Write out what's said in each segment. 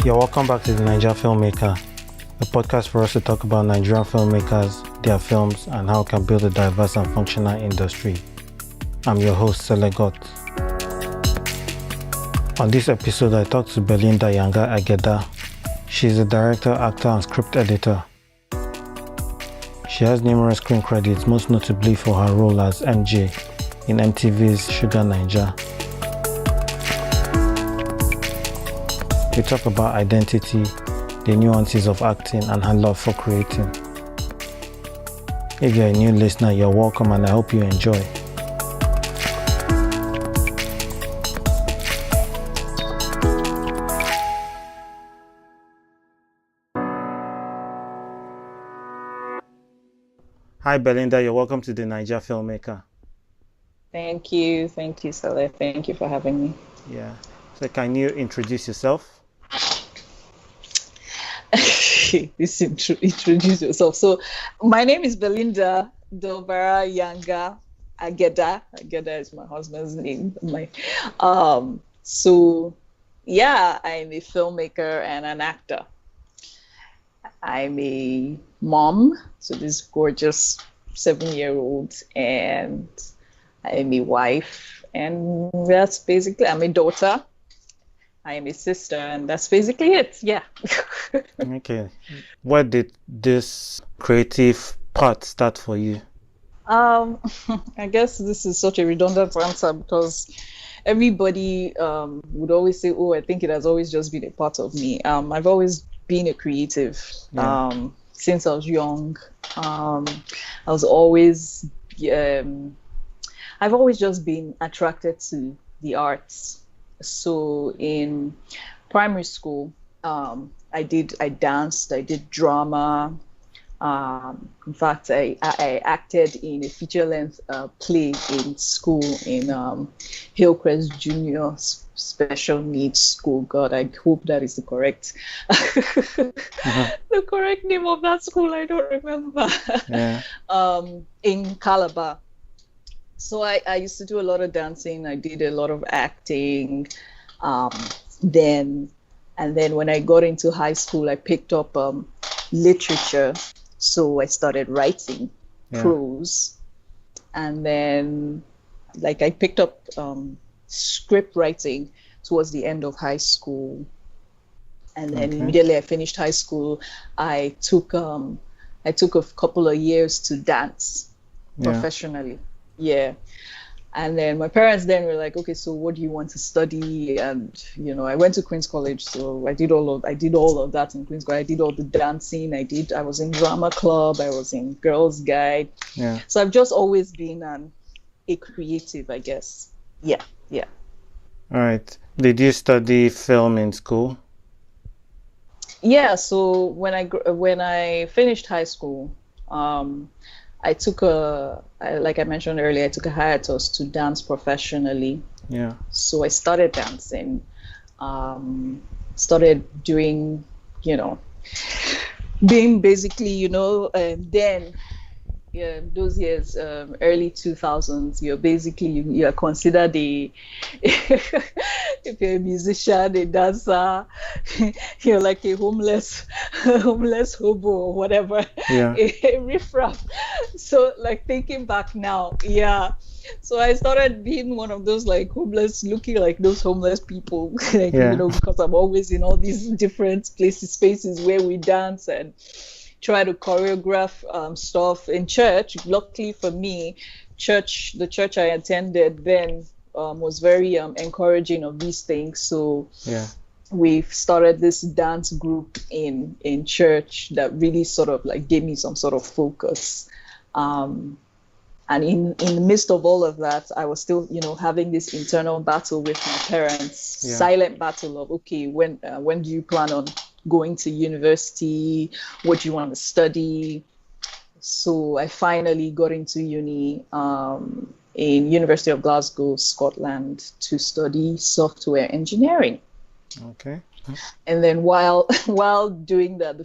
You're welcome back to the Naija Filmmaker, a podcast for us to talk about Nigerian filmmakers, their films, and how we can build a diverse and functional industry. I'm your host, Selegot. On this episode, I talked to Belinda Yanga-Agedah. She's a director, actor, and script editor. She has numerous screen credits, most notably for her role as MJ in MTV's Shuga Naija. We talk about identity, the nuances of acting, and her love for creating. If you're a new listener, you're welcome and I hope you enjoy. Hi Belinda, you're welcome to the Naija Filmmaker. Thank you, Saleh. Thank you for having me. Yeah. So can you introduce yourself? Introduce yourself. So my name is Belinda Yanga-Agedah. Agedah is my husband's name. So yeah, I'm a filmmaker and an actor. I'm a mom to this gorgeous 7-year-old, and I'm a wife, and that's basically, I'm a daughter. I am a sister, and that's basically it. Yeah. Okay. Where did this creative part start for you? I guess this is such a redundant answer because everybody would always say, "Oh, I think it has always just been a part of me." I've always been a creative since I was young. I was always, I've always just been attracted to the arts. So in primary school, I danced, I did drama. In fact, I acted in a feature-length play in school in Hillcrest Junior Special Needs School. God, I hope that is the correct the correct name of that school. I don't remember. Yeah. In Calabar. So I used to do a lot of dancing. I did a lot of acting. Then when I got into high school, I picked up literature. So I started writing prose. And then I picked up script writing towards the end of high school. And then immediately I finished high school, I took a couple of years to dance professionally. Yeah. And then my parents then were like, okay, so what do you want to study? And I went to Queen's College, so I did all of that in Queen's College. I did all the dancing. I was in drama club. I was in Girls Guide. Yeah. So I've just always been a creative, I guess. Yeah. All right. Did you study film in school? Yeah. So when I finished high school, I took like I mentioned earlier, I took a hiatus to dance professionally. Yeah. So I started dancing, started doing, being basically, then those years, early 2000s, you're considered if you're a musician, a dancer, you're like a homeless hobo or whatever, a riffraff. So thinking back now, so I started being one of those homeless, looking like those homeless people, because I'm always in all these different spaces where we dance and try to choreograph stuff in church. Luckily for me, the church I attended then was very encouraging of these things. So we've started this dance group in church that really sort of gave me some sort of focus. And in the midst of all of that, I was still, having this internal battle with my parents, silent battle of, okay, when do you plan on going to university? What do you want to study? So I finally got into uni in University of Glasgow, Scotland, to study software engineering. Okay. And then while doing that,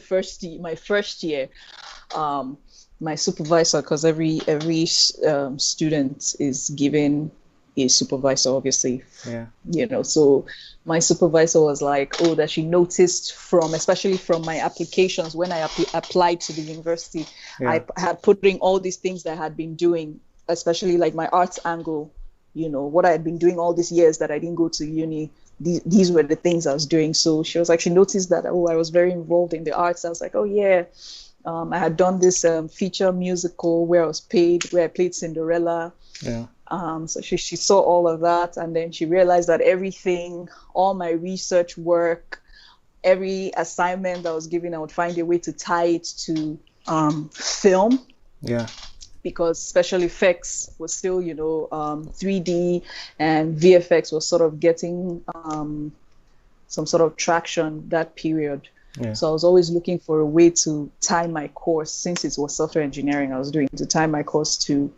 my first year, my supervisor, because every student is given a supervisor, obviously. Yeah. So my supervisor was like, oh, that she noticed especially from my applications when I applied to the university, I had put in all these things that I had been doing, especially like my arts angle, what I had been doing all these years that I didn't go to uni. These were the things I was doing. So she was like, she noticed that, I was very involved in the arts. I was like, oh yeah. I had done this feature musical where I played Cinderella. Yeah. So she saw all of that, and then she realized that all my research work, every assignment that I was given, I would find a way to tie it to film. Yeah. Because special effects was still, 3D, and VFX was sort of getting some sort of traction that period. Yeah. So I was always looking for a way to tie my course, since it was software engineering I was doing, to tie my course to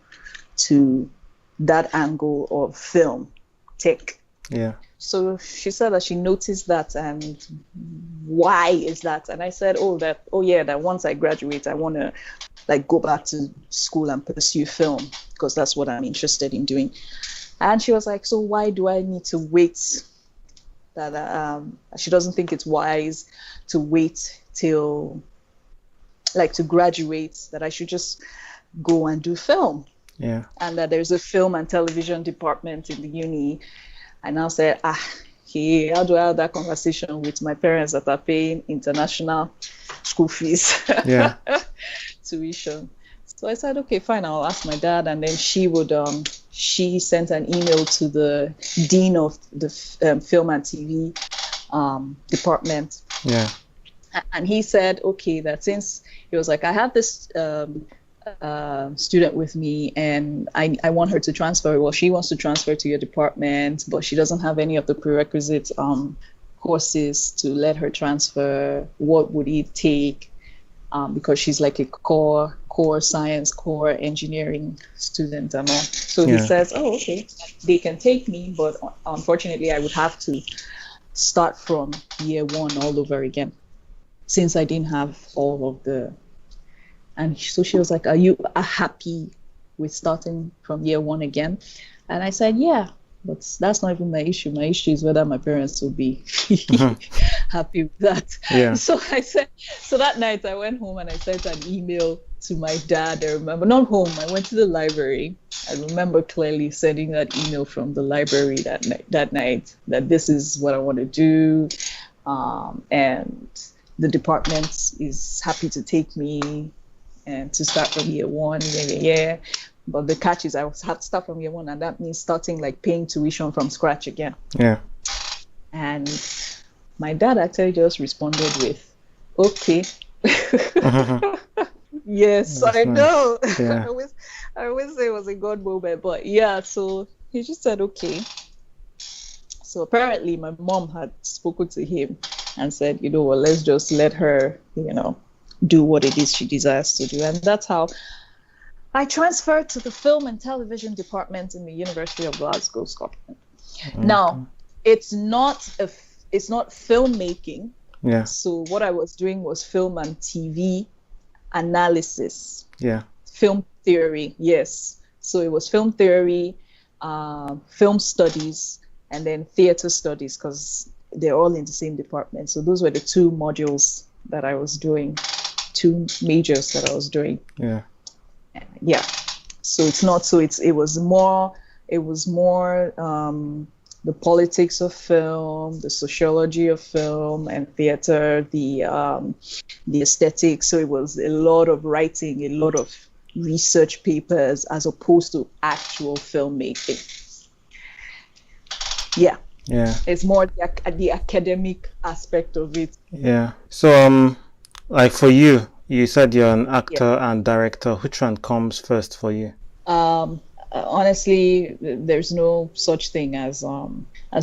that angle of film tech. Yeah. So she said that she noticed that, and why is that? And I said, that once I graduate, I want to go back to school and pursue film, because that's what I'm interested in doing. And she was like, so why do I need to wait? That she doesn't think it's wise to wait till to graduate, that I should just go and do film. Yeah. And that there's a film and television department in the uni. And I said, how do I have that conversation with my parents that are paying international school fees? Yeah. Tuition. So I said, okay, fine, I'll ask my dad. And then she sent an email to the dean of the film and TV department. Yeah. And he said, okay, that since he was like, I have this student with me, and I want her to transfer. Well, she wants to transfer to your department, but she doesn't have any of the prerequisite courses to let her transfer. What would it take? Because she's like a core science, core engineering student and all. So he says, oh, okay, they can take me, but unfortunately I would have to start from year one all over again, since I didn't have all of the. And so she was like, are you happy with starting from year one again? And I said, yeah, but that's not even my issue. My issue is whether my parents will be happy with that. Yeah. So that night I went home and I sent an email to my dad. I remember, not home, I went to the library. I remember clearly sending that email from the library that night, that this is what I want to do. And the department is happy to take me and to start from year one. Yeah. But the catch is I have to start from year one, and that means starting paying tuition from scratch again. Yeah. And my dad actually just responded with, okay. Yes, that's I know. Nice. Yeah. I always say it was a God moment, but yeah, so he just said, okay. So apparently my mom had spoken to him and said, let's just let her, do what it is she desires to do. And that's how I transferred to the film and television department in the University of Glasgow, Scotland. Mm-hmm. Now, it's not filmmaking. Yeah. So what I was doing was film and TV analysis. Yeah. Film theory, yes. So it was film theory, film studies, and then theater studies, because they're all in the same department. So those were the two modules that I was doing, two majors that I was doing. Yeah. Yeah. So it's not, so it was more the politics of film, the sociology of film and theater, the aesthetics. So it was a lot of writing, a lot of research papers, as opposed to actual filmmaking. Yeah. Yeah. It's more the academic aspect of it. Yeah. So for you said you're an actor and director. Which one comes first for you? Honestly, there's no such thing as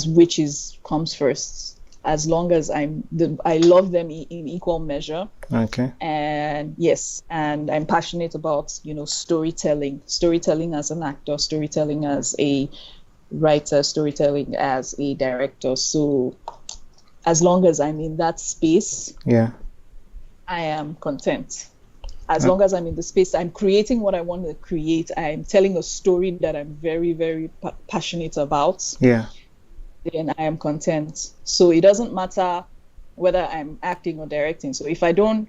which comes first. As long as I love them in equal measure. Okay. And yes, and I'm passionate about storytelling as an actor, storytelling as a writer, storytelling as a director. So as long as I'm in that space, yeah, I am content. As long as I'm in the space, I'm creating what I want to create. I'm telling a story that I'm very, very passionate about. Yeah. Then I am content. So it doesn't matter whether I'm acting or directing. So if I'm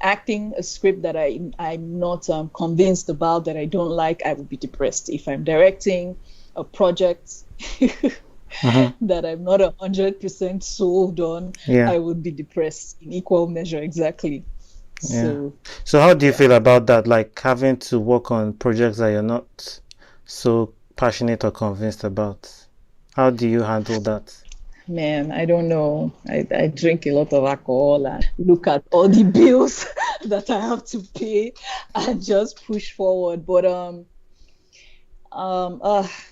acting a script that I'm not convinced about, that I don't like, I would be depressed. If I'm directing a project that I'm not 100% sold on, I would be depressed in equal measure. Exactly. Yeah. So how do you feel about that? Like having to work on projects that you're not so passionate or convinced about? How do you handle that? Man, I don't know. I drink a lot of alcohol and look at all the bills that I have to pay and just push forward. But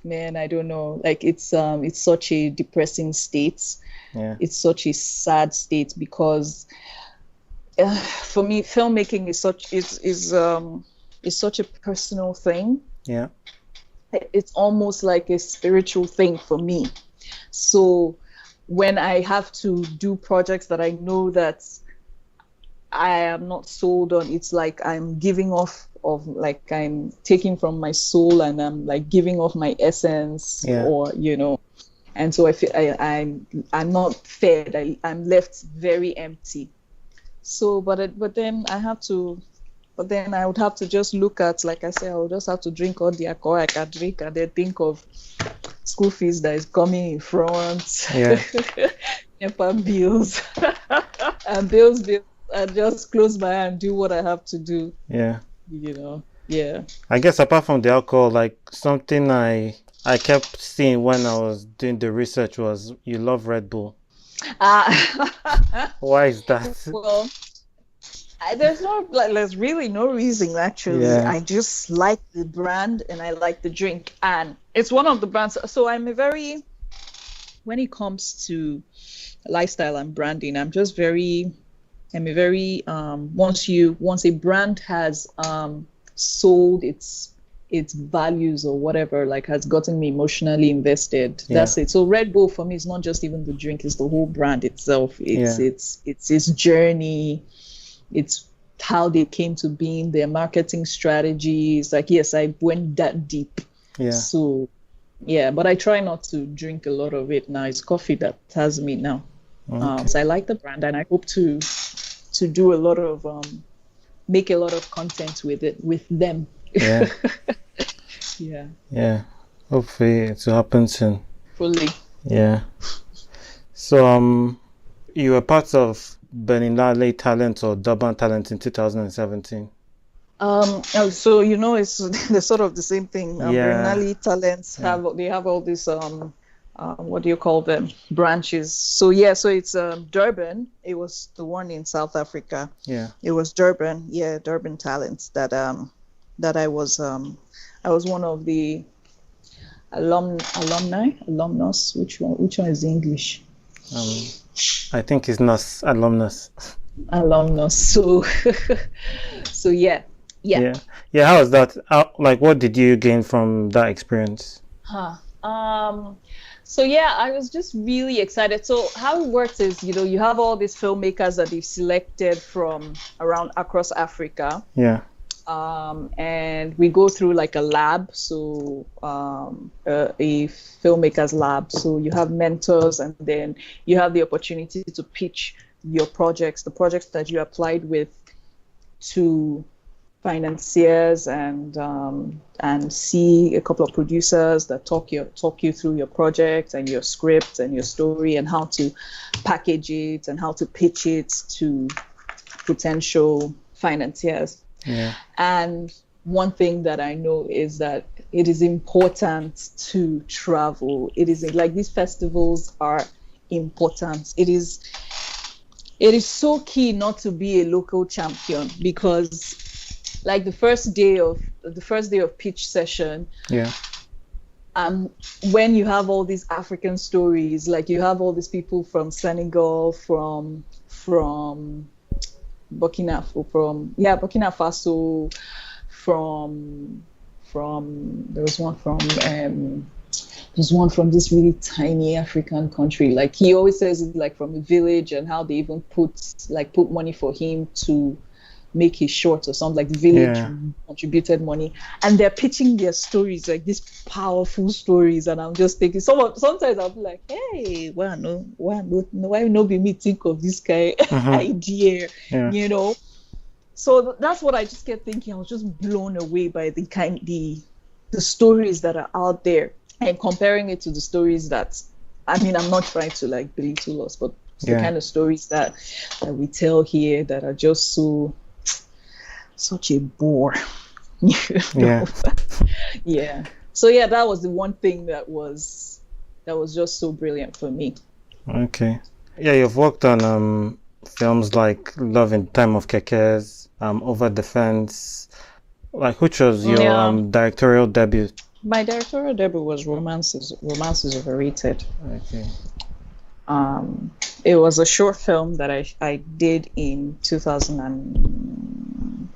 man, I don't know. Like it's such a depressing state. Yeah. It's such a sad state because for me, filmmaking is such a personal thing. Yeah. It's almost like a spiritual thing for me. So when I have to do projects that I know that I am not sold on, it's like I'm giving off of, like I'm taking from my soul and I'm like giving off my essence, or and so I feel I'm not fed. I'm left very empty. So but then I would have to just look at, like I said, I would just have to drink all the alcohol I can drink and then think of school fees that is coming in front, NEPA bills, and bills, and just close my eye and do what I have to do. Yeah. I guess apart from the alcohol, like something I kept seeing when I was doing the research was you love Red Bull. Why is that? Well, there's really no reason actually. I just like the brand and I like the drink, and it's one of the brands. So when it comes to lifestyle and branding, once a brand has sold its values or whatever, like has gotten me emotionally invested, that's it. So Red Bull for me is not just even the drink, it's the whole brand itself. It's its journey. It's how they came to being, their marketing strategies. Like, yes, I went that deep. So, but I try not to drink a lot of it now. It's coffee that has me now. So I like the brand, and I hope to do a lot of, make a lot of content with them. Hopefully it will happen soon. Fully. So, you were part of Belinda Talent or Durban Talent in 2017. So it's the sort of the same thing. Belinda Talents have all these what do you call them, branches. So it's Durban. It was the one in South Africa. It was Durban. Durban Talents that I was one of the alumnus. Which one is English? I think it's NUS, alumnus. So yeah. How was that? Like, what did you gain from that experience? So I was just really excited. So how it works is, you have all these filmmakers that they've selected from around across Africa. And we go through like a lab, so a filmmaker's lab. So you have mentors, and then you have the opportunity to pitch your projects, the projects that you applied with, to financiers and see a couple of producers that talk you through your project and your script and your story and how to package it and how to pitch it to potential financiers. And one thing that I know is that it is important to travel. It is like these festivals are important. It is so key not to be a local champion, because like the first day of pitch session, when you have all these African stories, like you have all these people from Senegal, from Burkina Faso, there's one from this really tiny African country. Like he always says it's like from a village, and how they even put money for him to make his short or something, like the village contributed money, and they're pitching their stories, like these powerful stories, and I'm just thinking, sometimes I'll be like, hey, why no be me think of this guy idea, you know? So that's what I just kept thinking. I was just blown away by the stories that are out there, and comparing it to the stories that, I mean, I'm not trying to like belittle us, but the kind of stories that we tell here that are just such a bore. You know? Yeah. So yeah, that was the one thing that was just so brilliant for me. Okay. Yeah, you've worked on films like Love in Time of Kekes, Over the Fence. Like, which was your directorial debut? My directorial debut was Romances Overrated. Okay. It was a short film that I did in 2000.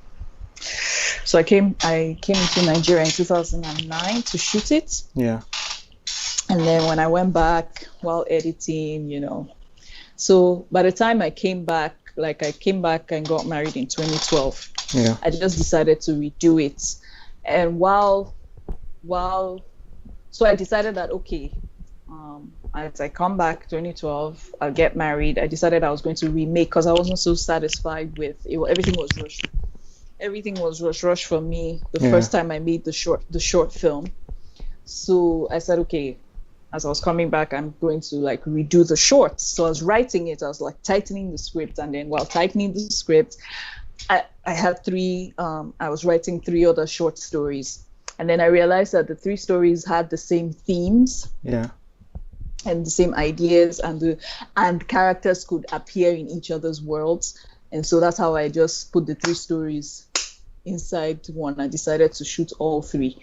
So I came into Nigeria in 2009 to shoot it. Yeah. And then when I went back while editing, you know, so by the time I came back and got married in 2012. Yeah. I just decided to redo it. And so I decided that, okay, as I come back 2012, I'll get married. I decided I was going to remake because I wasn't so satisfied with it. Everything was rushed. Everything was rush for me the first time I made the short film. So I said, okay, as I was coming back, I'm going to like redo the short. So I was writing it. I was like tightening the script, and then while tightening the script, I had I was writing 3 other short stories, and then I realized that the 3 stories had the same themes. Yeah. And the same ideas, and characters could appear in each other's worlds. And so that's how I just put the 3 stories inside one. I decided to shoot all 3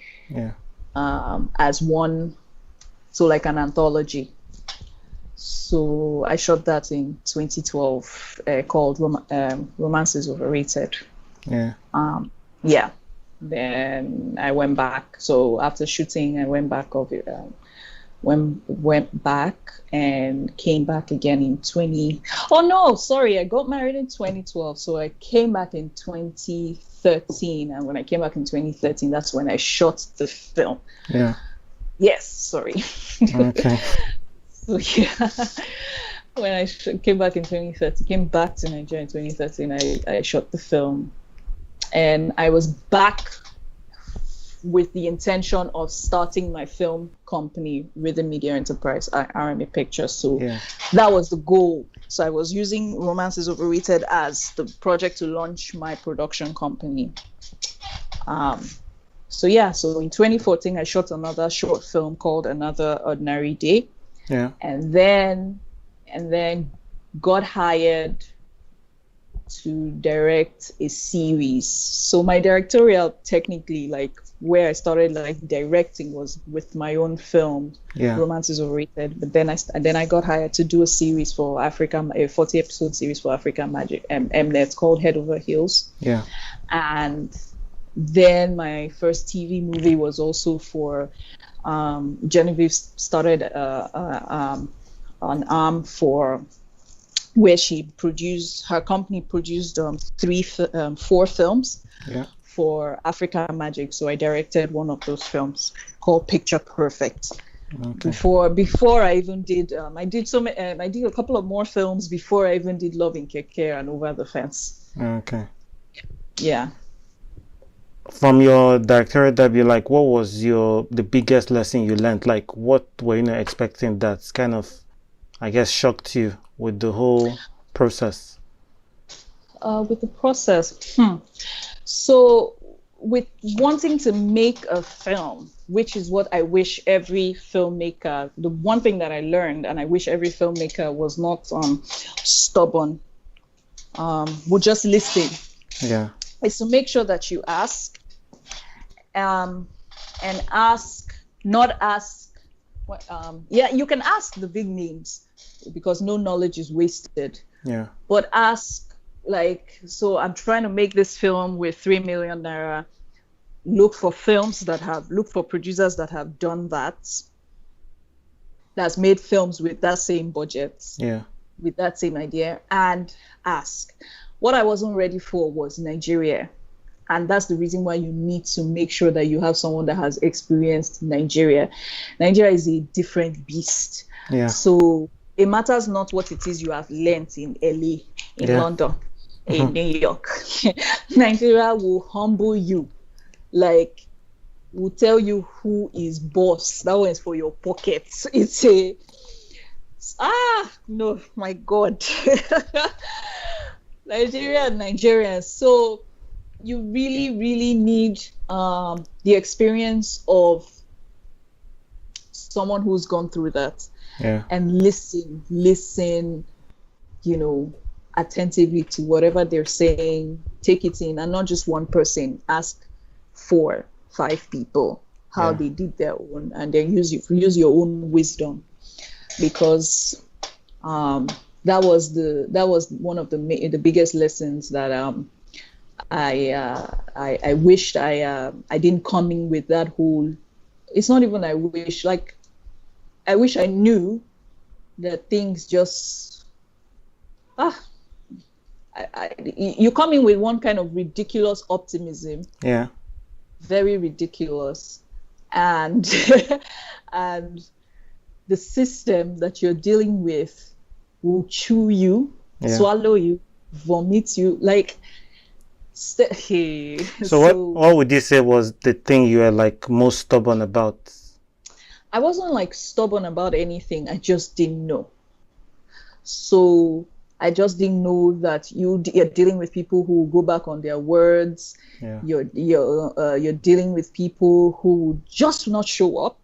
as one, so like an anthology. So I shot that in 2012, called Romances Overrated. Yeah. Then I went back. So after shooting, I went back went back and came back again in I got married in 2012, so I came back in 2013, and when I came back in 2013, that's when I shot the film. Okay. So when I came back in 2013, came back to Nigeria in 2013, I shot the film, and I was back with the intention of starting my film company, Rhythm Media Enterprise, RMA Pictures. So that was the goal. So I was using Romances Overrated as the project to launch my production company. So in 2014, I shot another short film called Another Ordinary Day. Yeah. And then got hired to direct a series. So my directorial, technically, like where I started like directing, was with my own film, Romances Overrated. But then I got hired to do a series for Africa, a 40-episode series for Africa Magic Mnet called Head Over Heels. Yeah. And then my first TV movie was also for Genevieve started an arm for where her company produced 4 films for Africa Magic. So I directed one of those films called Picture Perfect. Okay. Before I even did, I did a couple of more films before I even did Love in Keke and Over the Fence. Okay. Yeah. From your directorial debut, like, what was the biggest lesson you learned? Like, what were you not expecting that's kind of, I guess, shocked you with the whole process? With the process, so with wanting to make a film, which is what I wish every filmmaker, the one thing that I learned, and I wish every filmmaker was not stubborn, would just listen. Yeah. Is to make sure that you ask, and not ask. You can ask the big names because no knowledge is wasted. Yeah. But ask, like, so I'm trying to make this film with 3 million naira. Look for producers that have done that's made films with that same budget. Yeah. With that same idea, and ask. what I wasn't ready for was Nigeria. And that's the reason why you need to make sure that you have someone that has experienced Nigeria. Nigeria is a different beast. Yeah. So it matters not what it is you have learned in LA, in London, in New York. Nigeria will humble you. Like, will tell you who is boss. That one is for your pockets. It's a, no, my God. Nigeria and Nigerians. So you really, really need the experience of someone who's gone through that. Yeah. And listen, attentively to whatever they're saying, take it in, and not just one person. Ask 4, 5 people how they did their own, and then use your own wisdom, because that was one of the biggest lessons that I wished I didn't come in with that whole. It's not even I wish, like I wish I knew that things just you come in with one kind of ridiculous optimism. Yeah. Very ridiculous, and and the system that you're dealing with will chew you, swallow you, vomit you, like. So what would you say was the thing you were like most stubborn about? I wasn't like stubborn about anything. I just didn't know. So I just didn't know that you're dealing with people who will go back on their words. Yeah. You're dealing with people who will just not show up.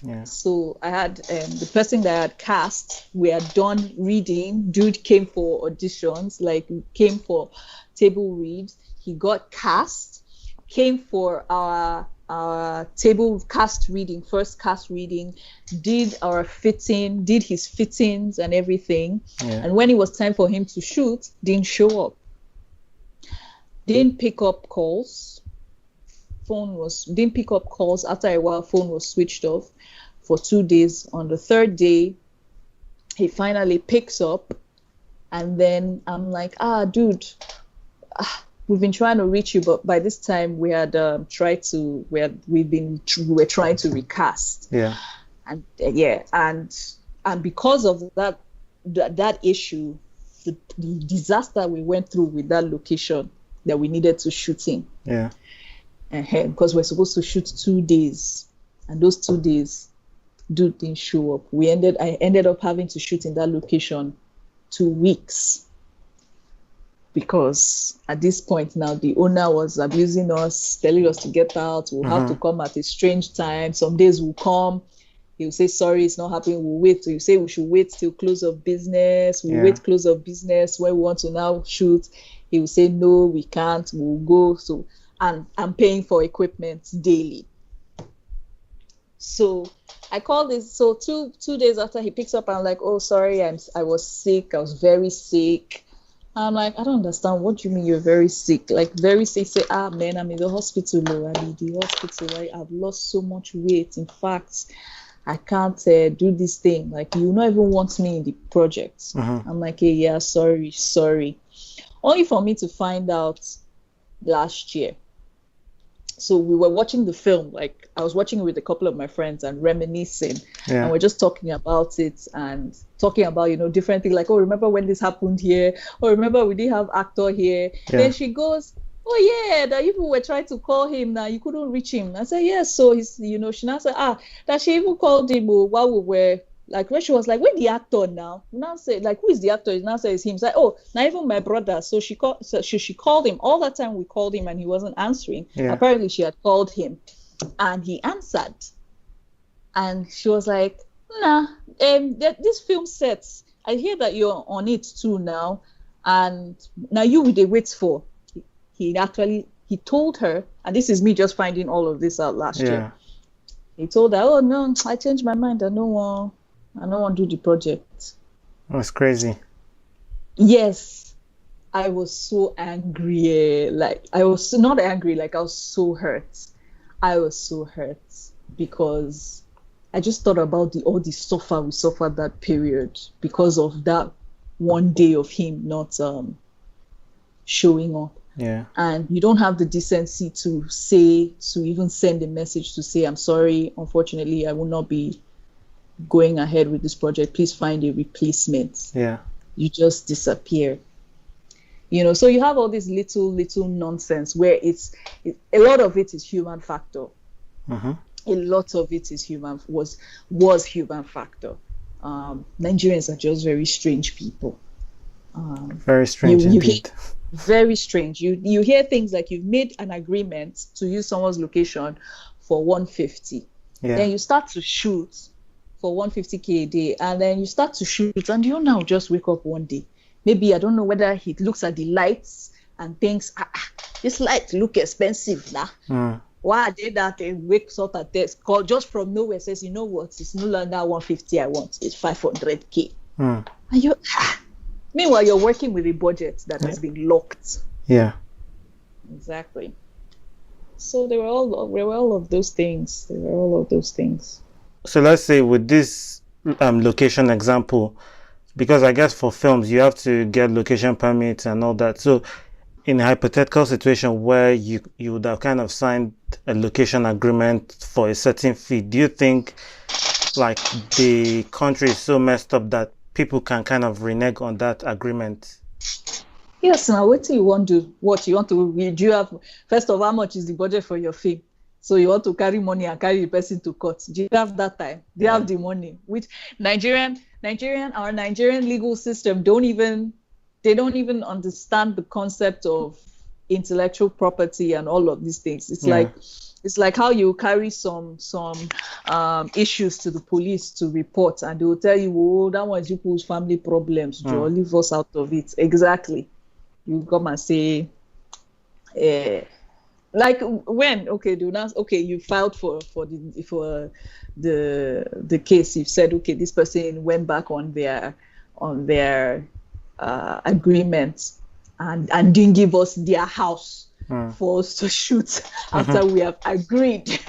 Yeah. So I had the person that I had cast. We had done reading. Dude came for auditions, like came for table reads. He got cast. Came for our table cast reading, first cast reading, did our fitting, did his fittings and everything. Yeah. And when it was time for him to shoot, didn't show up. Didn't pick up calls. Didn't pick up calls. After a while, phone was switched off for 2 days. On the 3rd day, he finally picks up. And then I'm like, dude, we've been trying to reach you, but by this time we had we were trying to recast. Yeah. And and because of that issue, the disaster we went through with that location that we needed to shoot in. Yeah. Because we're supposed to shoot 2 days, and those 2 days, dude didn't show up. I ended up having to shoot in that location 2 weeks. Because at this point now, the owner was abusing us, telling us to get out. We'll have to come at a strange time. Some days we'll come. He'll say, sorry, it's not happening. We'll wait. So you say we should wait till close of business. We'll wait close of business when we want to now shoot. He will say, no, we can't. We'll go. So, and I'm paying for equipment daily. So I called this. So two days after he picks up, I'm like, oh, sorry, I was sick. I was very sick. I'm like, I don't understand. What do you mean you're very sick? Like very sick. Say, man, I'm in the hospital. I'm in the hospital. Right? I've lost so much weight. In fact, I can't do this thing. Like, you not even want me in the project. I'm like, hey, yeah, sorry. Only for me to find out last year. So we were watching the film, like I was watching it with a couple of my friends and reminiscing, and we're just talking about it and talking about, different things like, oh, remember when this happened here? Oh, remember we didn't have actor here. Yeah. Then she goes, oh yeah, that you were trying to call him now, you couldn't reach him. I said, yes. So he's, she now said, that she even called him while we were, like when she was like, where the actor now? Now say, like, who is the actor? Now says him. It's like, oh, not even my brother. So she called him. All that time we called him and he wasn't answering. Yeah. Apparently she had called him and he answered. And she was like, nah, this film sets, I hear that you're on it too now. And now you will wait for. He told her, and this is me just finding all of this out last year. He told her, oh no, I changed my mind. I don't want to do the project. That's crazy. Yes. I was so angry. Like, I was not angry, like I was so hurt. I was so hurt because I just thought about all the suffer we suffered that period because of that one day of him not showing up. Yeah. And you don't have the decency to even send a message to say, I'm sorry, unfortunately, I will not be going ahead with this project. Please find a replacement. Yeah. You just disappear. So you have all this little nonsense where a lot of it is human factor. Mm-hmm. A lot of it is was human factor. Nigerians are just very strange people. Very strange indeed. Very strange. You hear things like you've made an agreement to use someone's location for 150. Yeah. Then you start to shoot for 150K a day, and then you start to shoot, and you now just wake up one day. Maybe I don't know whether he looks at the lights and thinks, this light look expensive now. Why I did that and wakes up at this call just from nowhere, says, you know what, it's no longer 150 I want, it's 500K. And you meanwhile you're working with a budget that has been locked. Yeah. Exactly. So there were all of those things. So let's say with this location example, because I guess for films you have to get location permits and all that. So in a hypothetical situation where you would have kind of signed a location agreement for a certain fee, do you think like the country is so messed up that people can kind of renege on that agreement? Yes. Now what do you want to do? Do you have, first of all, how much is the budget for your film? So you want to carry money and carry the person to court. Do you have that time? Do you have the money? Which Nigerian legal system don't even understand the concept of intellectual property and all of these things. It's like how you carry some issues to the police to report, and they will tell you, oh, that was people's family problems. Leave us out of it. Exactly. You come and say, like when you filed for the case, you've said, okay, this person went back on their agreement and didn't give us their house for us to shoot after we have agreed.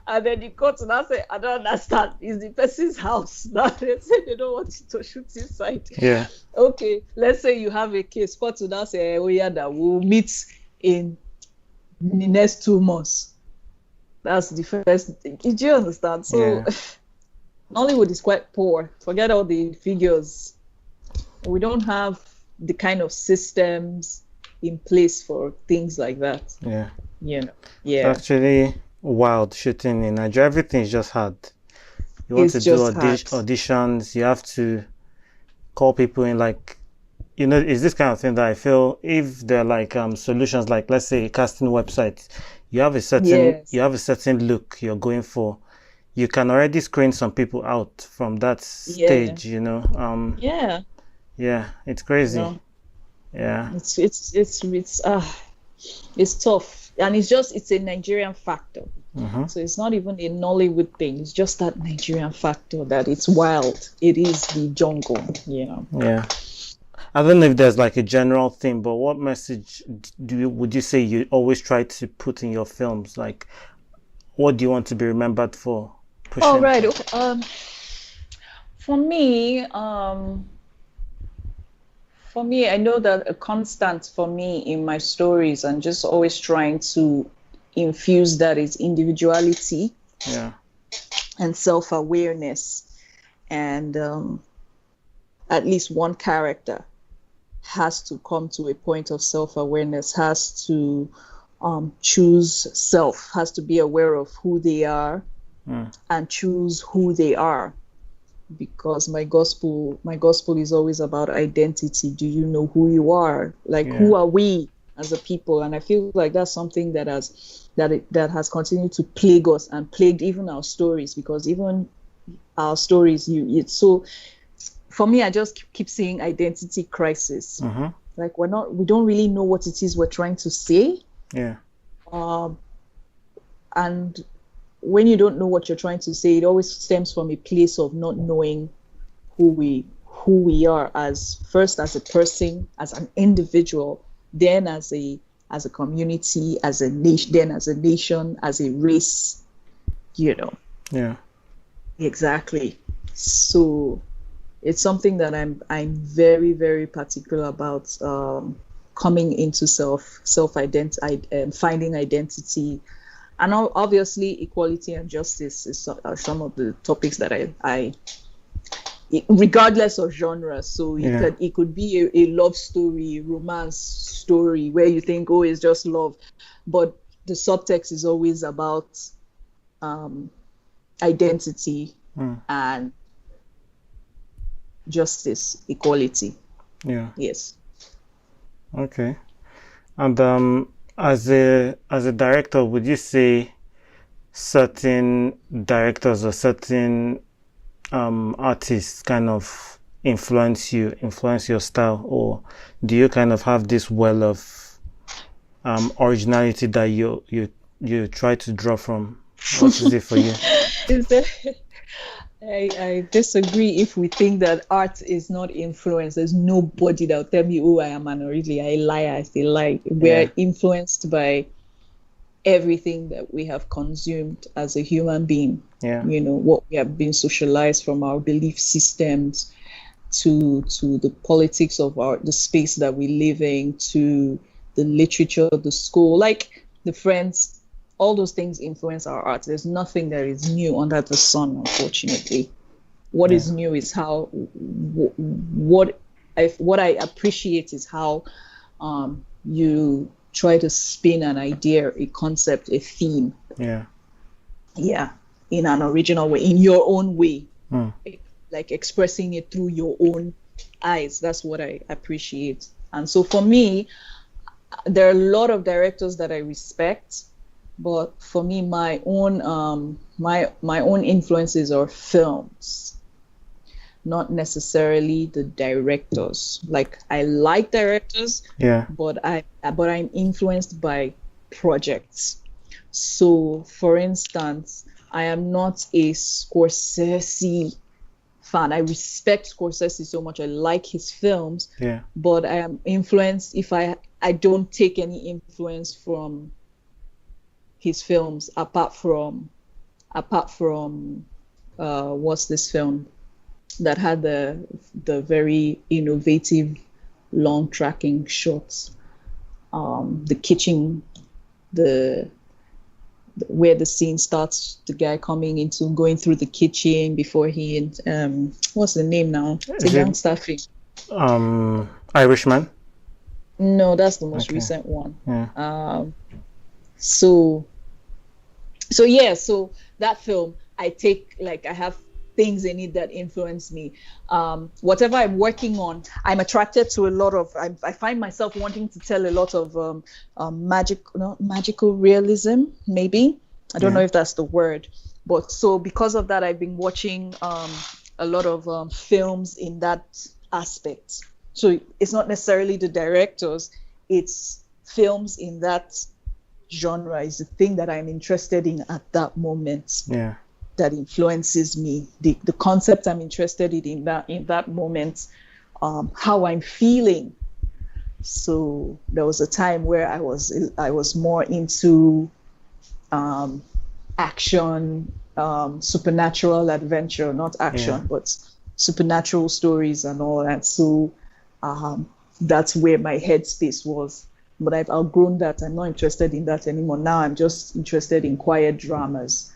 And then the court now say, I don't understand, it's the person's house. Now they say they don't want you to shoot inside. Yeah. Okay, let's say you have a case. Court will now say, oh yeah, that we'll meet in the next 2 months. That's the first thing. Do you understand? So Nollywood is quite poor. Forget all the figures. We don't have the kind of systems in place for things like that. Yeah. Yeah. It's actually wild shooting in Nigeria. Everything is just hard. You want to do auditions, you have to call people in, like, it's this kind of thing that I feel if there are like solutions, like let's say a casting website, you have a certain look you're going for, you can already screen some people out from that stage. It's crazy. It's tough, and it's a Nigerian factor. So it's not even a Nollywood thing, it's just that Nigerian factor that it's wild. It is the jungle. I don't know if there's like a general thing, but what message would you say you always try to put in your films? Like, what do you want to be remembered for? Oh, right. For me, I know that a constant for me in my stories, and just always trying to infuse that, is individuality and self-awareness. And at least one character has to come to a point of self-awareness, has to choose self, has to be aware of who they are and choose who they are. Because my gospel is always about identity. Do you know who you are? Like, who are we as a people? And I feel like that's something that has continued to plague us and plagued even our stories, because even our stories, for me, I just keep saying identity crisis. Like, we don't really know what it is we're trying to say. And when you don't know what you're trying to say, it always stems from a place of not knowing who we are, first as a person, as an individual, then as a community, as a nation, then as a nation, as a race. Exactly. So it's something that I'm very, very particular about, coming into finding identity. And obviously equality and justice are some of the topics that I regardless of genre. So it could be a love story, romance story, where you think, oh, it's just love, but the subtext is always about identity and justice, equality. Yeah. Yes. Okay. And as a director, would you say certain directors or certain artists kind of influence your style, or do you kind of have this well of originality that you try to draw from? What is it for you? I disagree if we think that art is not influenced. There's nobody that will tell me, oh, I am an original. I lie, I say lie. We're influenced by everything that we have consumed as a human being. Yeah. You know, what we have been socialized, from our belief systems to the politics of the space that we live in, to the literature, the school, like the friends. All those things influence our art. There's nothing that is new under the sun, unfortunately. What is new is how what I appreciate is how you try to spin an idea, a concept, a theme. Yeah, in an original way, in your own way, like expressing it through your own eyes. That's what I appreciate. And so for me, there are a lot of directors that I respect. But for me, my own my own influences are films, not necessarily the directors. Like, I like directors, but I'm influenced by projects. So, for instance, I am not a Scorsese fan. I respect Scorsese so much. I like his films, but I am influenced if I don't take any influence from his films apart from what's this film that had the very innovative long tracking shots, the kitchen, where the scene starts, the guy going through the kitchen before he what's the name now? It's a youngster film. Irishman? No, that's the most recent one. So that film, I have things in it that influence me. Whatever I'm working on, I'm attracted to a lot of, I find myself wanting to tell a lot of magical realism, maybe. I don't know if that's the word. But so because of that, I've been watching a lot of films in that aspect. So it's not necessarily the directors, it's films in that genre is the thing that I'm interested in at that moment. That influences me. The concept I'm interested in that moment, how I'm feeling. So there was a time where I was more into action, supernatural adventure, not action, but supernatural stories and all that. So that's where my headspace was. But I've outgrown that. I'm not interested in that anymore. Now I'm just interested in quiet dramas,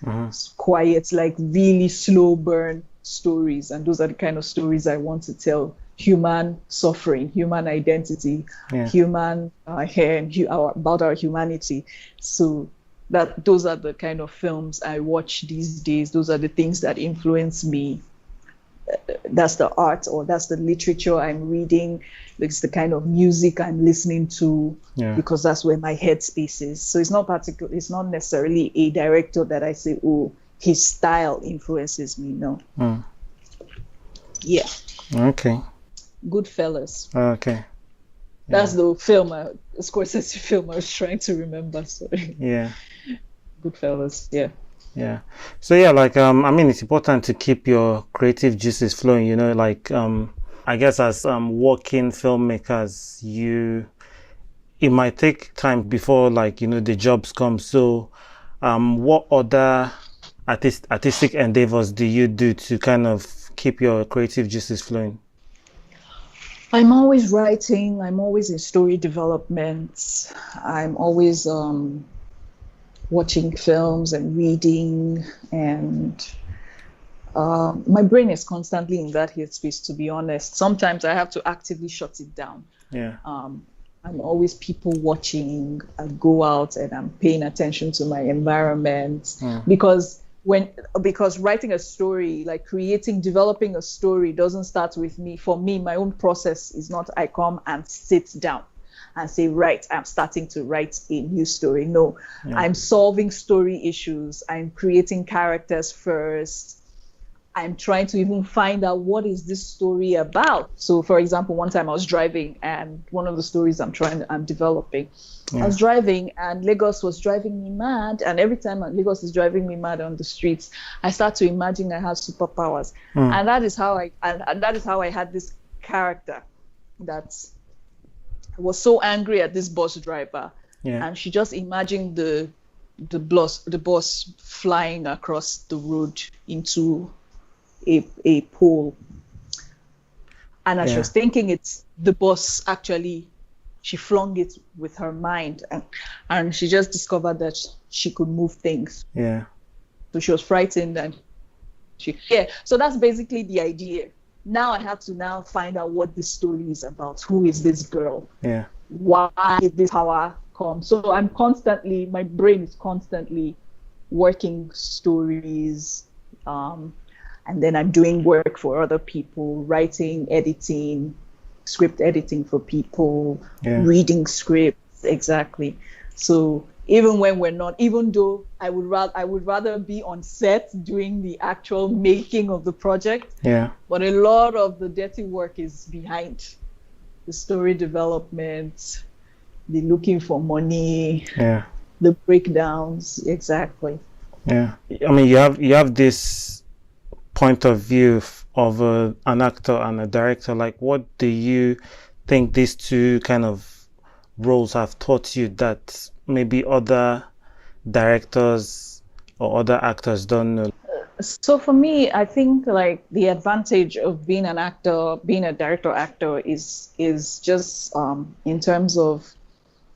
quiet, like really slow burn stories. And those are the kind of stories I want to tell. Human suffering, human identity, human about our humanity. So those are the kind of films I watch these days. Those are the things that influence me. That's the art, or that's the literature I'm reading. It's the kind of music I'm listening to, because that's where my headspace is. So it's not necessarily a director that I say, oh, his style influences me. No. Okay. Goodfellas. Okay. That's the film, Scorsese film I was trying to remember. Sorry. Goodfellas. Yeah. So I mean, it's important to keep your creative juices flowing, I guess as working filmmakers, it might take time before the jobs come. So what other artistic endeavors do you do to kind of keep your creative juices flowing? I'm always writing. I'm always in story development. I'm always watching films and reading, and my brain is constantly in that headspace, to be honest. Sometimes I have to actively shut it down. Yeah. I'm always people watching. I go out and I'm paying attention to my environment because writing a story, like developing a story, doesn't start with me. For me, my own process is not I come and sit down and say, right, I'm starting to write a new story. No, I'm solving story issues. I'm creating characters first. I'm trying to even find out what is this story about. So, for example, one time I was driving, and one of the stories I'm developing, I was driving, and Lagos was driving me mad. And every time Lagos is driving me mad on the streets, I start to imagine I have superpowers, and that is how I had this character that was so angry at this bus driver, and she just imagined the bus flying across the road into a pole, and as she was thinking it's the bus, actually she flung it with her mind, and she just discovered that she could move things. So she was frightened, and so that's basically the idea. Now I have to find out what this story is about. Who is this girl? Why did this power come? So my brain is constantly working stories, and then I'm doing work for other people, writing, editing, script editing for people, reading scripts, exactly. So even when we're not, even though I would rather be on set doing the actual making of the project, but a lot of the dirty work is behind the story development, the looking for money, the breakdowns, exactly. I mean, you have this point of view of an actor and a director. Like, what do you think these two kind of roles have taught you that maybe other directors or other actors don't know? So for me, I think like the advantage of being an actor, being a director actor, is just in terms of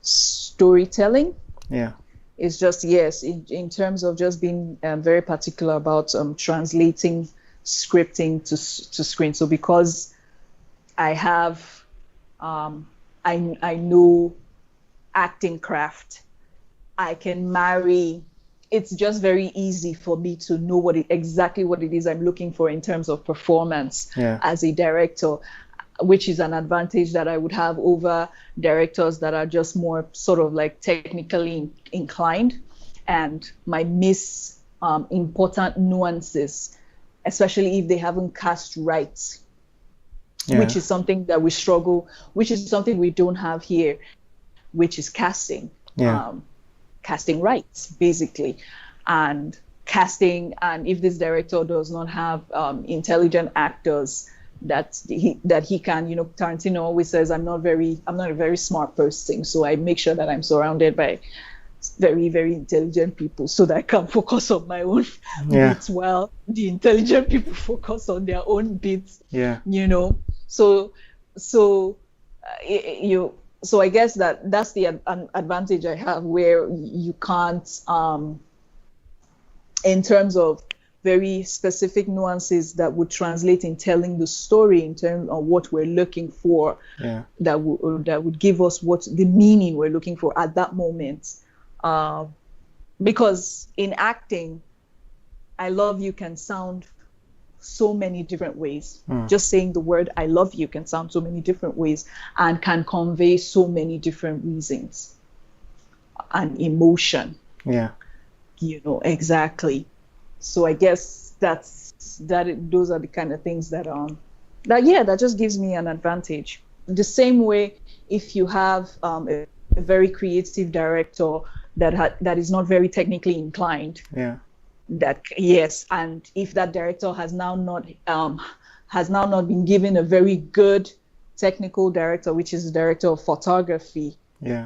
storytelling. It's just, in terms of just being very particular about translating scripting to screen. So because I have, I know acting craft, I can marry. It's just very easy for me to know exactly what it is I'm looking for in terms of performance as a director, which is an advantage that I would have over directors that are just more sort of like technically inclined and might miss important nuances, especially if they haven't cast right, which is something that we struggle, which is something we don't have here, which is casting. Casting rights, basically, and casting. And if this director does not have intelligent actors that he can, Tarantino always says, I'm not a very smart person, so I make sure that I'm surrounded by very, very intelligent people so that I can focus on my own bits while the intelligent people focus on their own bits. So I guess that's the advantage I have, where you can't, in terms of very specific nuances that would translate in telling the story in terms of what we're looking for, that would give us what the meaning we're looking for at that moment. Because in acting, I love you can sound so many different ways. Just saying the word I love you can sound so many different ways and can convey so many different reasons and emotion. Exactly. So I guess those are the kind of things that just gives me an advantage. The same way, if you have a very creative director that is not very technically inclined, and if that director has now not been given a very good technical director, which is the director of photography,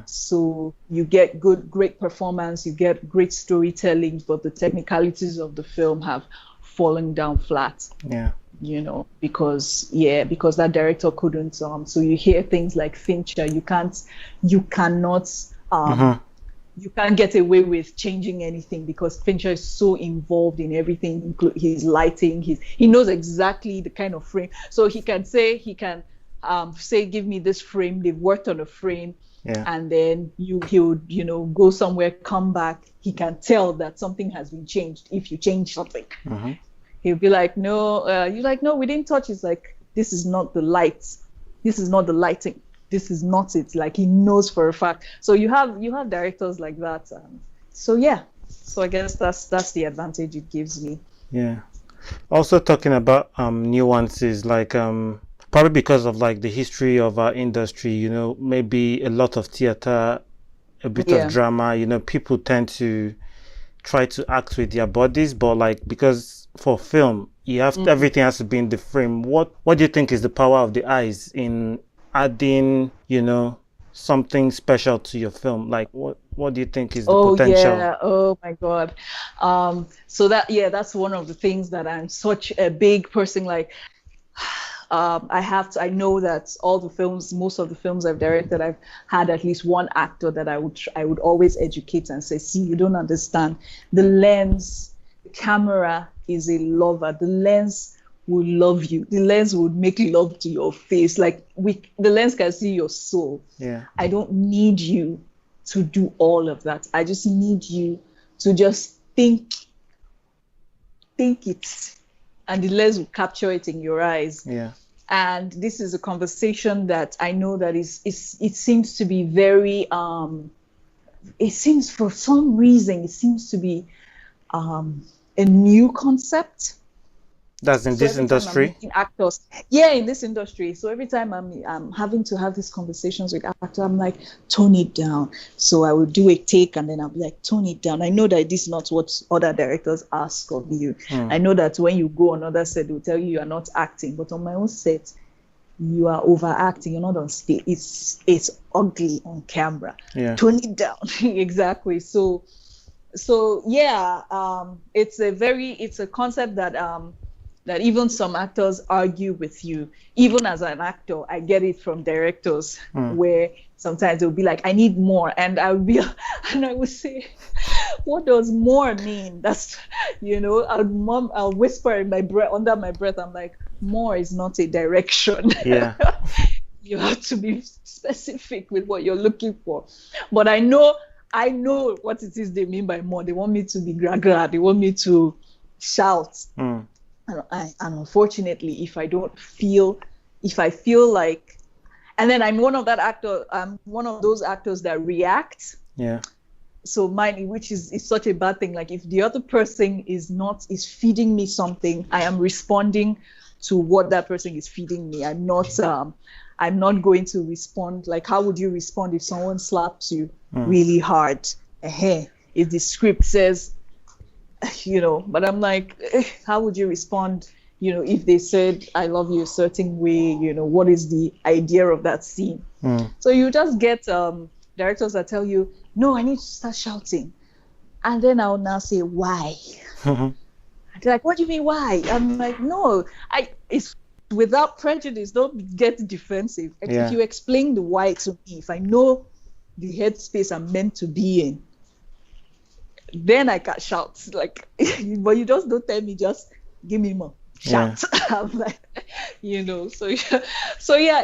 so you get great performance, you get great storytelling, but the technicalities of the film have fallen down flat. because that director couldn't. So you hear things like Fincher, you cannot you can't get away with changing anything because Fincher is so involved in everything, including his lighting. He knows exactly the kind of frame. So he can say, give me this frame. They've worked on a frame, and then he would go somewhere, come back. He can tell that something has been changed if you change something. He'll be like, no, you're like, no, we didn't touch. It's like, this is not the lights. This is not the lighting. This is not it. Like, he knows for a fact. So you have directors like that. So I guess that's the advantage it gives me. Yeah. Also talking about nuances, like probably because of like the history of our industry, maybe a lot of theater, a bit of drama, people tend to try to act with their bodies, but like, because for film, you have everything has to be in the frame. What do you think is the power of the eyes in adding, something special to your film? Like, what do you think is the potential? Oh my God. So that's one of the things that I'm such a big person. Like, I know that most of the films I've directed, I've had at least one actor that I would always educate and say, see, you don't understand. The lens, the camera is a lover. The lens will love you. The lens would make love to your face. Like, the lens can see your soul. Yeah. I don't need you to do all of that. I just need you to just think it, and the lens will capture it in your eyes. Yeah. And this is a conversation that I know that it seems to be very, it seems for some reason, it seems to be a new concept. That's in this industry? Actors. Yeah, in this industry. So every time I'm having to have these conversations with actors, I'm like, tone it down. So I will do a take and then I'll be like, tone it down. I know that this is not what other directors ask of you. I know that when you go on other set, they'll tell you are not acting. But on my own set, you are overacting. You're not on stage. It's ugly on camera. Yeah. Tone it down. Exactly. So it's a concept that even some actors argue with you. Even as an actor, I get it from directors where sometimes they'll be like, I need more. And I would say, what does more mean? That's, I'll whisper in my breath, under my breath. I'm like, more is not a direction. Yeah. You have to be specific with what you're looking for. But I know what it is they mean by more. They want me to be gra-gra. They want me to shout. And unfortunately, if I feel like, and then I'm one of those actors that react. Yeah. So which is such a bad thing. Like, if the other person is feeding me something, I am responding to what that person is feeding me. I'm not going to respond. Like, how would you respond if someone slaps you really hard? If the script says, but I'm like, how would you respond, if they said, I love you a certain way, what is the idea of that scene? So you just get directors that tell you, no, I need to start shouting. And then I'll now say, why? They're like, what do you mean, why? I'm like, no, it's without prejudice. Don't get defensive. If you explain the why to me, if I know the headspace I'm meant to be in, then I can shout. Like, but you just don't tell me, just give me more. Shout. I'm like, so yeah,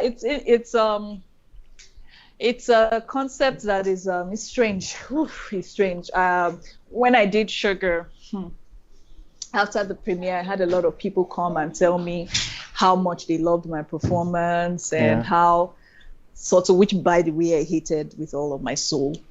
it's a concept that is it's strange. It's strange. When I did Shuga, after the premiere, I had a lot of people come and tell me how much they loved my performance and how which, by the way, I hated with all of my soul,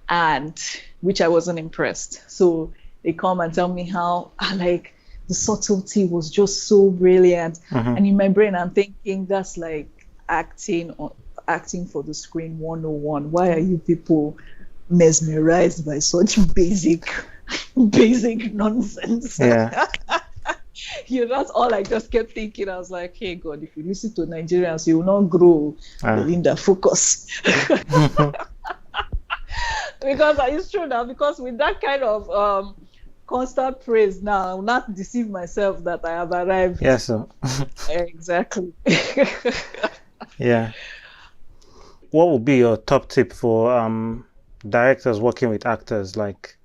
and which I wasn't impressed. So they come and tell me how like the subtlety was just so brilliant. And in my brain, I'm thinking that's like acting for the screen 101. Why are you people mesmerized by such basic nonsense? That's all I just kept thinking. I was like, hey God, if you listen to Nigerians, you will not grow. Belinda, focus. Because it's true now, because with that kind of constant praise now. I will not deceive myself that I have arrived. Yes, sir. Exactly. Yeah. What would be your top tip for directors working with actors, like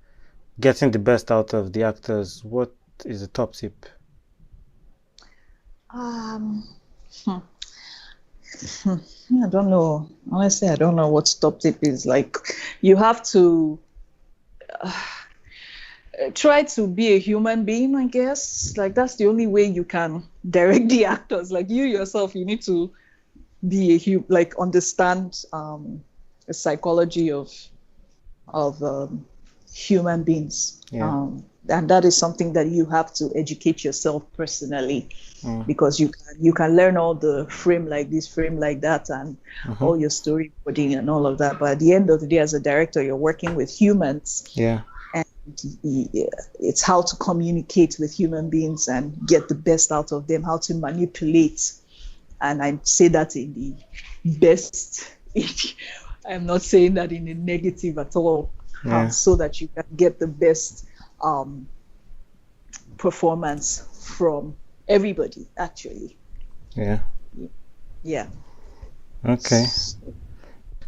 getting the best out of the actors? What is the top tip? Hmm. I don't know. Honestly, I don't know what top tip is. Like, you have to try to be a human being, I guess. Like, that's the only way you can direct the actors. Like, you yourself, you need to be like understand the psychology of human beings. Yeah. And that is something that you have to educate yourself personally, because you can learn all the frame like this, frame like that, and all your storyboarding and all of that. But at the end of the day, as a director, you're working with humans. Yeah. And it's how to communicate with human beings and get the best out of them, how to manipulate. And I say that in the best. I'm not saying that in a negative at all. Yeah. So that you can get the best performance from everybody, actually. Yeah. Yeah. Okay.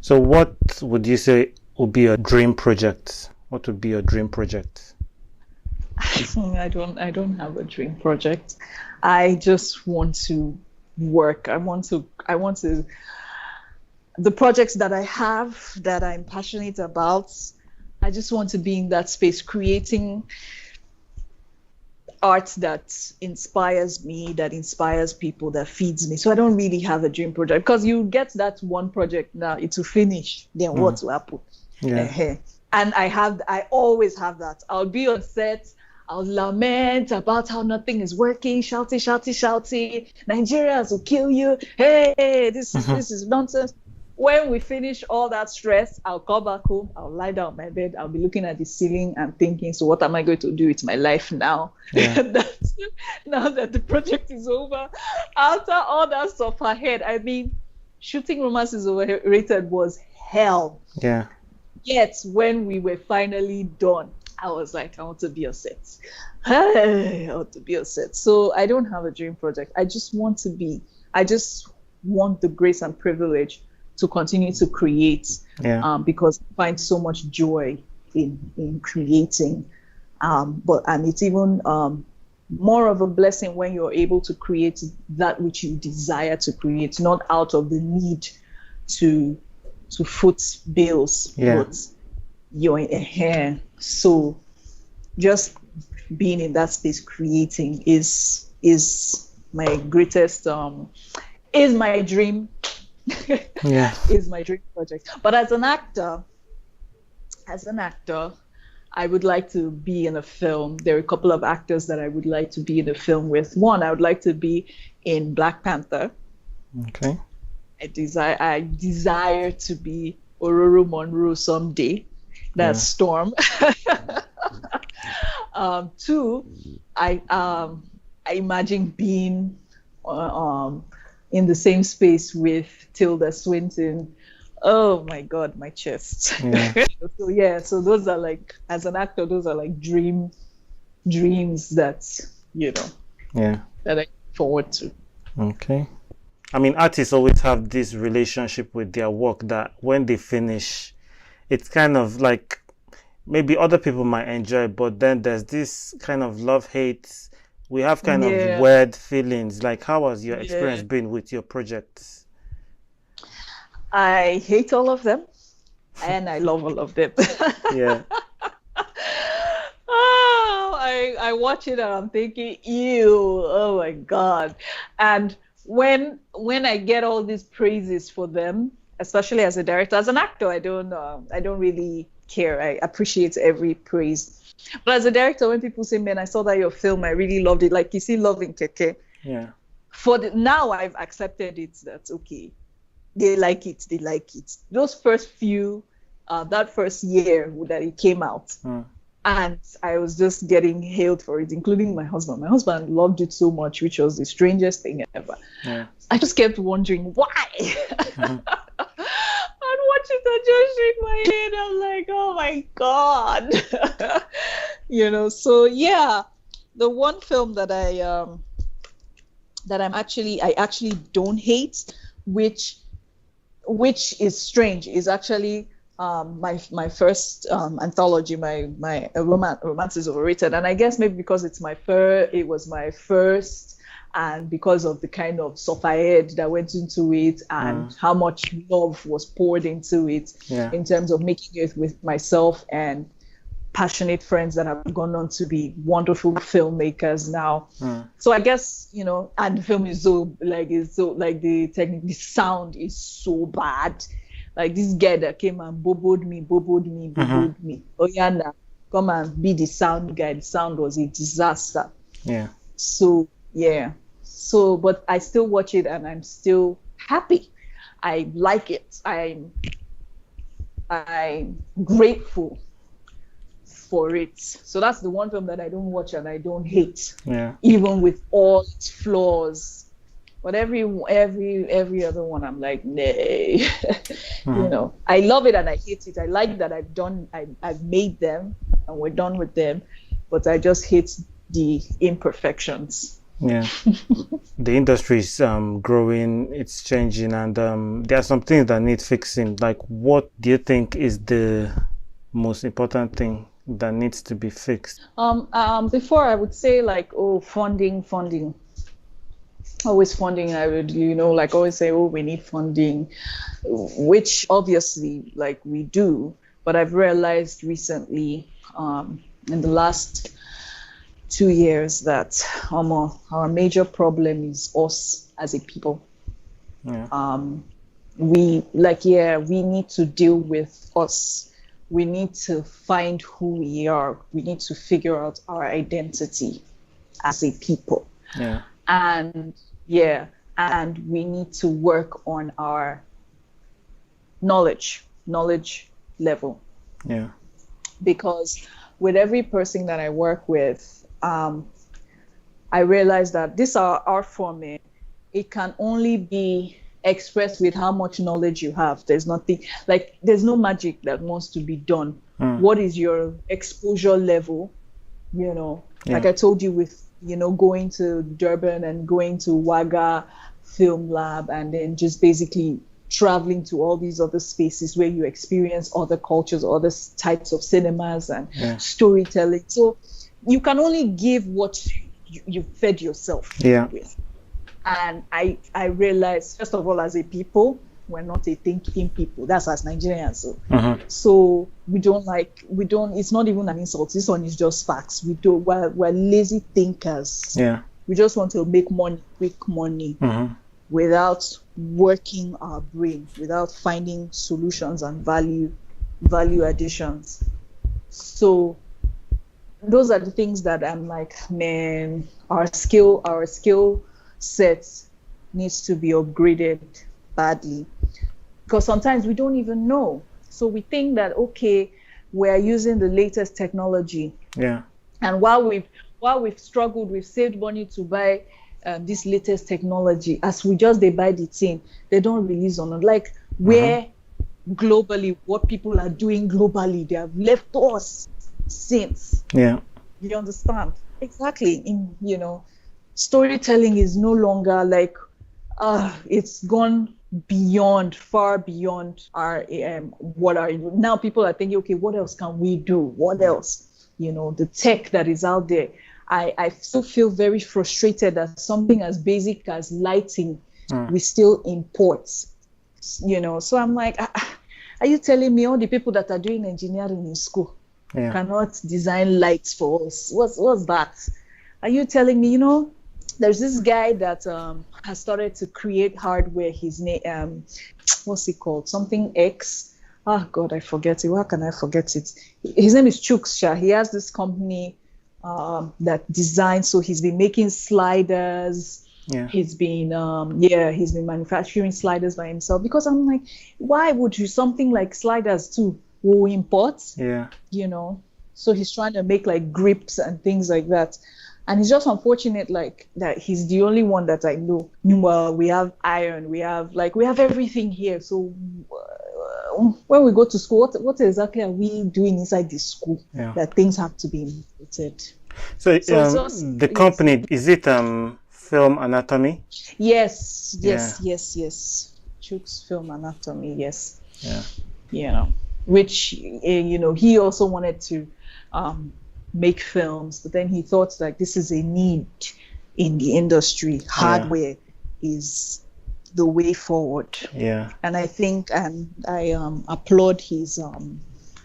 So what would you say would be your dream project? What would be your dream project? I don't have a dream project. I just want to work. I want to the projects that I have that I'm passionate about, I just want to be in that space, creating art that inspires me, that inspires people, that feeds me. So I don't really have a dream project, because you get that one project now, it will finish, then what will happen? Yeah. And I always have that. I'll be on set, I'll lament about how nothing is working, shouting. Nigerians will kill you. Hey, this is nonsense. When we finish all that stress, I'll come back home, I'll lie down on my bed, I'll be looking at the ceiling and thinking, so what am I going to do with my life now? Yeah. Now that the project is over, after all that stuff ahead, I mean, shooting Romance is Overrated was hell. Yeah. Yet, when we were finally done, I was like, I want to be on set. I want to be on set. So I don't have a dream project. I just want the grace and privilege to continue to create, because I find so much joy in creating. And it's even more of a blessing when you're able to create that which you desire to create, not out of the need to foot bills, but you're in a hair. So just being in that space creating is my greatest is my dream. Is my dream project. But as an actor, I would like to be in a film. There are a couple of actors that I would like to be in a film with. One, I would like to be in Black Panther. Okay. I desire to be Ororo Monroe someday. That's Storm. Two, I imagine being in the same space with Tilda Swinton. Oh my God, my chest. So those are like, as an actor, those are like dreams that, that I look forward to. Okay. I mean, artists always have this relationship with their work that when they finish, it's kind of like, maybe other people might enjoy, but then there's this kind of love-hate. We have kind of weird feelings. Like, how has your experience been with your projects? I hate all of them, and I love all of them. I watch it and I'm thinking, ew, oh my God. And when I get all these praises for them, especially as a director, as an actor, I don't really care. I appreciate every praise. But as a director, when people say, man, I saw that your film, I really loved it. Like, you see Love in Keke. Yeah. Now I've accepted it. That's okay. They like it. Those first few, that first year that it came out, and I was just getting hailed for it, including my husband. My husband loved it so much, which was the strangest thing ever. Yeah. I just kept wondering why. And watching that just shake my head, I'm like, oh my God. So yeah, the one film that I actually don't hate, which is strange, is actually my first anthology, my romance is overrated, and I guess maybe because it was my first, and because of the kind of suffered that went into it, and how much love was poured into it, in terms of making it with myself and passionate friends that have gone on to be wonderful filmmakers now. So I guess, and the film is the sound is so bad. Like this guy that came and boboed me. Oh yeah, now come and be the sound guy. The sound was a disaster. Yeah. So yeah. So, but I still watch it and I'm still happy. I like it. I'm grateful for it. So that's the one film that I don't watch and I don't hate. Yeah. Even with all its flaws. But every other one I'm like, nay. I love it and I hate it. I like that I've made them and we're done with them, but I just hate the imperfections. Yeah. The industry is growing, it's changing, and there are some things that need fixing. Like, what do you think is the most important thing that needs to be fixed? Before I would say funding. Always funding. I would, always say, we need funding, which obviously we do. But I've realized recently, in the last 2 years, that our major problem is us as a people. Yeah. We need to deal with us. We need to find who we are. We need to figure out our identity as a people. Yeah. And we need to work on our knowledge level. Yeah. Because with every person that I work with, I realize that this art form, it can only be expressed with how much knowledge you have. There's nothing, there's no magic that wants to be done. What is your exposure level? Like I told you with, going to Durban and going to Waga Film Lab, and then just basically traveling to all these other spaces where you experience other cultures, other types of cinemas and storytelling. So you can only give what you fed yourself with. And I realized, first of all, as a people, we're not a thinking people. That's as Nigerians. So we don't, it's not even an insult. This one is just facts. We're lazy thinkers. Yeah. We just want to make money, quick money, without working our brain, without finding solutions and value additions. So those are the things that I'm like, man, our skill set needs to be upgraded badly, because sometimes we don't even know. So we think that, okay, we're using the latest technology. Yeah. And while we've struggled, we've saved money to buy this latest technology. As we just, they buy the thing, they don't release on it. Where globally, what people are doing globally, they have left us since. Yeah. You understand? Exactly. Storytelling is no longer it's gone far beyond our now people are thinking, okay, what else can we do? What else? The tech that is out there. I still feel very frustrated that something as basic as lighting, we still import. So I'm like, are you telling me all the people that are doing engineering in school cannot design lights for us? What's that? Are you telling me, there's this guy that has started to create hardware. His name, what's it called? Something X. Oh God, I forget it. Why can I forget it? His name is Chuksha. He has this company that designs. So he's been making sliders. Yeah. He's been manufacturing sliders by himself. Because I'm like, why would you something like sliders too? Will import? Yeah. So he's trying to make grips and things like that. And it's just unfortunate that he's the only one that I know. Meanwhile, we have iron, we have everything here. So when we go to school, what exactly are we doing inside the school that things have to be implemented? So the company, is it Film Anatomy? Yes. Chooks Film Anatomy, yes. Yeah. Which, he also wanted to make films, but then he thought like this is a need in the industry. Hardware is the way forward. And I think, and I applaud his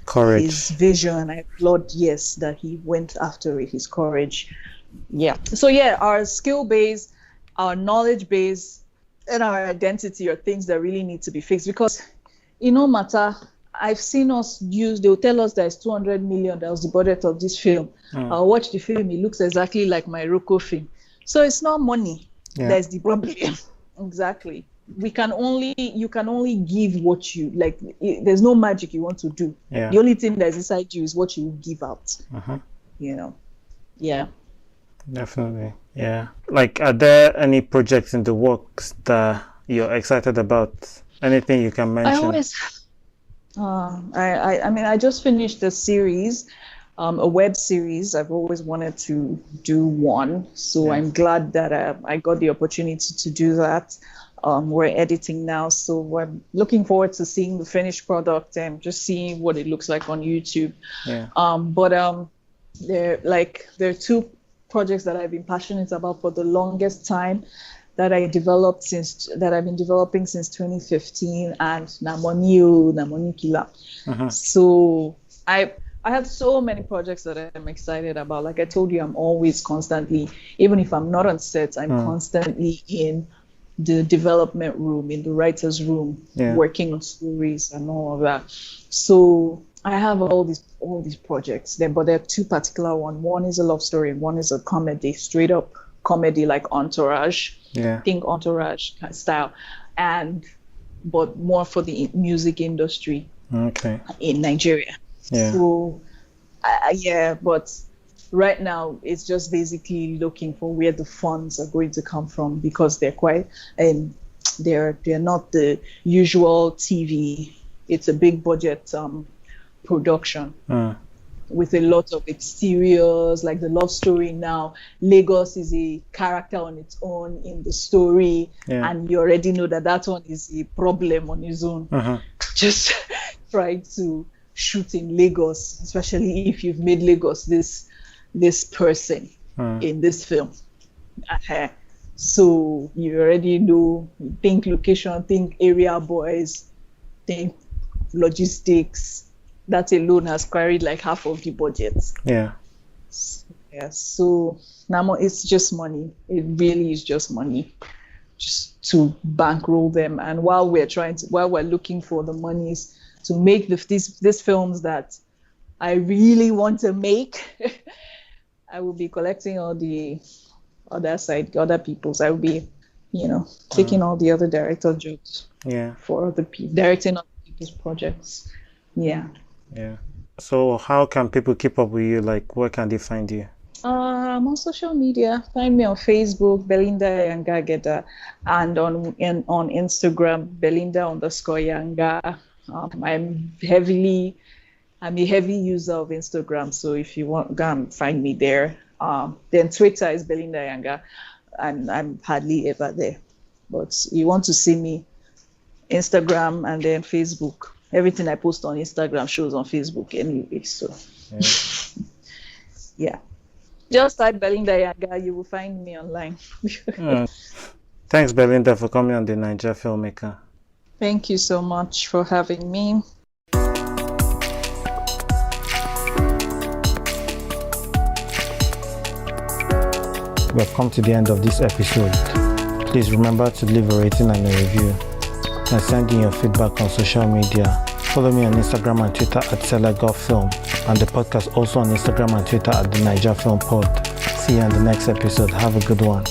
courage, his vision. I applaud that he went after it, his courage. So our skill base, our knowledge base, and our identity are things that really need to be fixed, because no matter, I've seen us they'll tell us there's 200 million, that was the budget of this film. I'll watch the film, it looks exactly like my Rocco film. So it's not money that's the problem. Exactly. You can only give what you like. There's no magic you want to do. The only thing that's inside you is what you give out. Definitely. Like, are there any projects in the works that you're excited about? Anything you can mention? I just finished a series, a web series. I've always wanted to do one, so I'm glad that I got the opportunity to do that. We're editing now, so we're looking forward to seeing the finished product and just seeing what it looks like on YouTube. There are two projects that I've been passionate about for the longest time, that I've been developing since 2015, and Namoni Kila. So I have so many projects that I'm excited about. Like I told you, I'm always constantly, even if I'm not on set, I'm constantly in the development room, in the writer's room, working on stories and all of that. So I have all these projects there, but there are two particular ones. One is a love story, and one is a comedy, straight up comedy, like Entourage. Think Entourage style, but more for the music industry in Nigeria. So but right now it's just basically looking for where the funds are going to come from, because they're quite they're not the usual TV. It's a big budget production with a lot of exteriors, like the love story now. Lagos is a character on its own in the story, and you already know that one is a problem on its own. Just trying to shoot in Lagos, especially if you've made Lagos this person in this film. So you already know, think location, think area boys, think logistics. That alone has carried like half of the budget. So now it's just money. It really is just money, just to bankroll them. And while we're looking for the monies to make these films that I really want to make, I will be collecting all the other people's. I will be, taking all the other director jobs for other people, directing other people's projects. So how can people keep up with you? Like, where can they find you? I'm on social media. Find me on Facebook, Belinda Yanga-Agedah, and on Instagram, Belinda_Yanga. I'm a heavy user of Instagram, so if you want, go and find me there. Then Twitter is Belinda Yanga, and I'm hardly ever there. But you want to see me, Instagram and then Facebook. Everything I post on Instagram shows on Facebook anyway. So just type Belinda Yanga, you will find me online. Thanks, Belinda, for coming on the Naija Filmmaker. Thank you so much for having me. We have come to the end of this episode. Please remember to leave a rating and a review, and send in your feedback on social media. Follow me on Instagram and Twitter at SellerGolfFilm, and the podcast also on Instagram and Twitter at the Naija Film Pod. See you in the next episode. Have a good one.